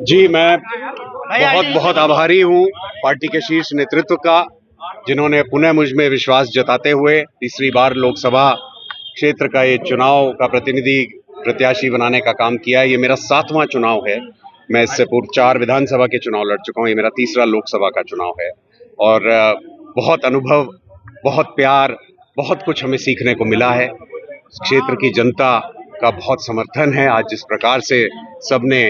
जी, मैं बहुत बहुत आभारी हूँ पार्टी के शीर्ष नेतृत्व का, जिन्होंने पुनः मुझ में विश्वास जताते हुए तीसरी बार लोकसभा क्षेत्र का ये चुनाव का प्रतिनिधि प्रत्याशी बनाने का काम किया है। ये मेरा 7वां चुनाव है। मैं इससे पूर्व 4 विधानसभा के चुनाव लड़ चुका हूँ। ये मेरा तीसरा लोकसभा का चुनाव है और बहुत अनुभव, बहुत प्यार, बहुत कुछ हमें सीखने को मिला है। क्षेत्र की जनता का बहुत समर्थन है। आज जिस प्रकार से सबने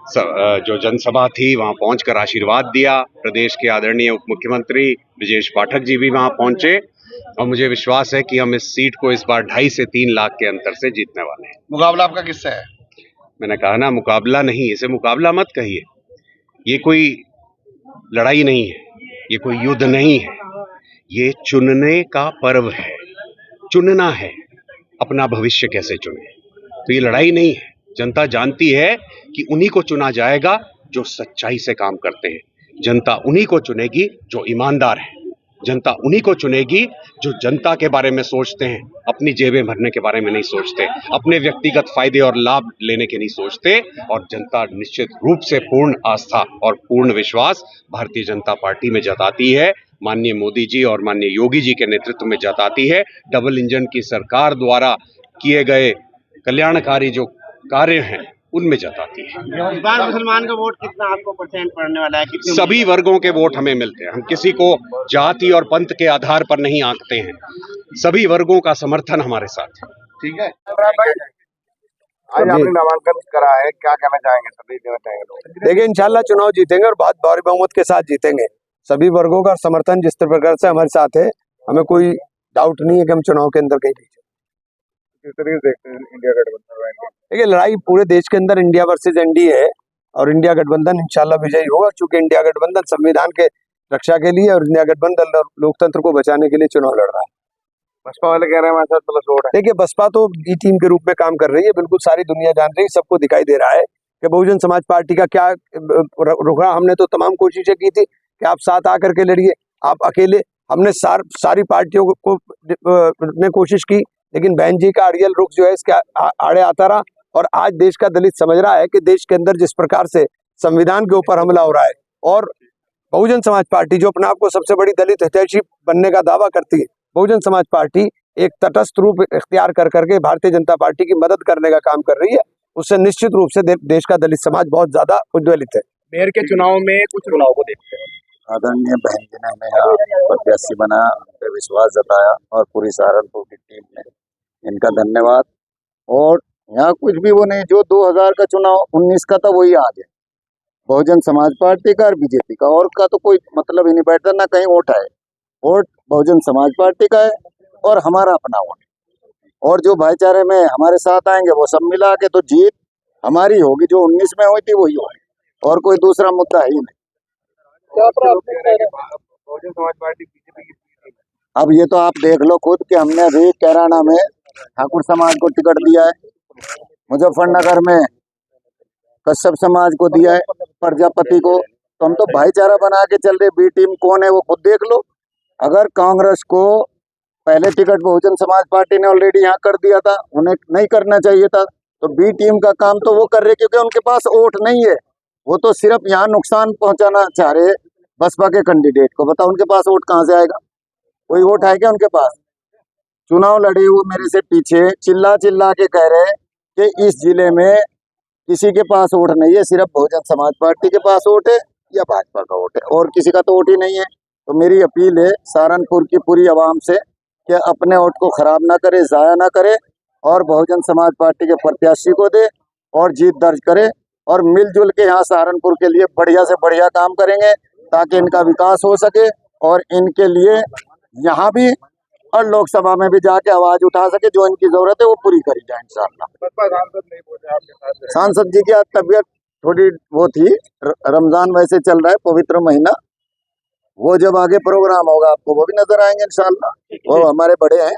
जो जनसभा थी वहां पहुंचकर आशीर्वाद दिया, प्रदेश के आदरणीय उप मुख्यमंत्री ब्रजेश पाठक जी भी वहां पहुंचे और मुझे विश्वास है कि हम इस सीट को इस बार 2.5 से 3 लाख के अंतर से जीतने वाले हैं। मुकाबला आपका किससे है? मैंने कहा ना, मुकाबला नहीं, इसे मुकाबला मत कहिए। ये कोई लड़ाई नहीं है, ये कोई युद्ध नहीं है, ये चुनने का पर्व है। चुनना है अपना भविष्य कैसे चुने, तो ये लड़ाई नहीं है। जनता जानती है कि उन्हीं को चुना जाएगा जो सच्चाई से काम करते हैं। जनता उन्हीं को चुनेगी जो ईमानदार है। जनता उन्हीं को चुनेगी जो जनता के बारे में सोचते हैं, अपनी जेबें भरने के बारे में नहीं सोचते, अपने व्यक्तिगत फायदे और लाभ लेने के नहीं सोचते। और जनता निश्चित रूप से पूर्ण आस्था और पूर्ण विश्वास भारतीय जनता पार्टी में जताती है, माननीय मोदी जी और माननीय योगी जी के नेतृत्व में जताती है। डबल इंजन की सरकार द्वारा किए गए कल्याणकारी जो कार्य हैं उनमें जताती है। इस बार मुसलमान का वोट कितना आपको परसेंट पड़ने वाला है? सभी वर्गों के वोट हमें मिलते हैं। हम किसी को जाति और पंथ के आधार पर नहीं आंकते हैं। सभी वर्गों का समर्थन हमारे साथ है। ठीक है। आज आपने नामांकन करा है, क्या कहना चाहेंगे? सभी देना चाहेंगे लोग? देखिए, इंशाल्लाह चुनाव जीतेंगे और बहुत भारी बहुमत के साथ जीतेंगे। सभी वर्गों का समर्थन जिस प्रकार से हमारे साथ है, हमें कोई डाउट नहीं है कि हम चुनाव के अंदर कहीं किस तरीके से देखते हैं इंडिया गठबंधन? देखिए, लड़ाई पूरे देश के अंदर इंडिया वर्सेज एनडीए है और इंडिया गठबंधन इंशाल्लाह विजयी होगा, क्योंकि इंडिया गठबंधन संविधान के रक्षा के लिए और इंडिया गठबंधन लोकतंत्र को बचाने के लिए चुनाव लड़ रहा है। बसपा वाले कह रहे हैं हमारे साथ प्लस वोट है। देखिए, बसपा तो बी टीम के रूप में काम कर रही है, बिल्कुल सारी दुनिया जान रही है, सबको दिखाई दे रहा है कि बहुजन समाज पार्टी का क्या रुख। हमने तो तमाम कोशिशें की थी कि आप साथ आकर के लड़िए, आप अकेले। हमने सारी पार्टियों को ने कोशिश की, लेकिन बहन जी का अड़ियल रुख जो है इसके आड़े आता रहा। और आज देश का दलित समझ रहा है कि देश के अंदर जिस प्रकार से संविधान के ऊपर हमला हो रहा है, और बहुजन समाज पार्टी जो अपने आप को सबसे बड़ी दलित हितैषी बनने का दावा करती है, बहुजन समाज पार्टी एक तटस्थ रूप इख्तियार कर करके भारतीय जनता पार्टी की मदद करने का काम कर रही है। उससे निश्चित रूप से देश का दलित समाज बहुत ज्यादा उज्ज्वलित है। मेयर के चुनाव में कुछ चुनाव को देखते हैं। आदरणीय बहन जी ने हमें प्रत्याशी बनाया, उन पर विश्वास जताया और पूरी सहारनपुर की टीम ने इनका धन्यवाद। और यहाँ कुछ भी वो नहीं, जो 2000 का चुनाव 19 का था वही आज है, बहुजन समाज पार्टी का और बीजेपी का, और का तो कोई मतलब ही नहीं बैठता, ना कहीं वोट है। वोट बहुजन समाज पार्टी का है और हमारा अपना वोट है। और जो भाईचारे में हमारे साथ आएंगे वो सब मिला के तो जीत हमारी होगी। जो 19 में हुई थी वही होगी, और कोई दूसरा मुद्दा ही नहीं। बहुजन समाज पार्टी बीजेपी की, अब ये तो आप देख लो खुद कि हमने अभी कैराना में ठाकुर समाज को टिकट दिया है, मुजफ्फरनगर में कश्यप समाज को दिया है, प्रजापति को। तो हम तो भाईचारा बना के चल रहे। बी टीम कौन है वो खुद देख लो। अगर कांग्रेस को पहले टिकट बहुजन समाज पार्टी ने ऑलरेडी यहाँ कर दिया था, उन्हें नहीं करना चाहिए था, तो बी टीम का काम तो वो कर रहे, क्योंकि उनके पास वोट नहीं है। वो तो सिर्फ यहाँ नुकसान पहुंचाना चाह रहे बसपा के कैंडिडेट को। बताओ उनके पास वोट कहाँ से आएगा? कोई वोट है क्या उनके पास? चुनाव लड़े वो मेरे से पीछे चिल्ला चिल्ला के कह रहे कि इस जिले में किसी के पास वोट नहीं है, सिर्फ बहुजन समाज पार्टी के पास वोट है या भाजपा का वोट है, और किसी का तो वोट ही नहीं है। तो मेरी अपील है सहारनपुर की पूरी आवाम से कि अपने वोट को खराब ना करे, जाया ना करे, और बहुजन समाज पार्टी के प्रत्याशी को दे और जीत दर्ज करे। और मिलजुल के यहाँ सहारनपुर के लिए बढ़िया से बढ़िया काम करेंगे, ताकि इनका विकास हो सके और इनके लिए यहाँ भी और लोकसभा में भी जाके आवाज उठा सके। जो इनकी जरूरत है वो पूरी करी जाए इंशाअल्लाह। सांसद जी की आज तबीयत थोड़ी वो थी, रमजान वैसे चल रहा है, पवित्र महीना, वो जब आगे प्रोग्राम होगा आपको वो भी नजर आएंगे इंशाअल्लाह। वो हमारे बड़े हैं,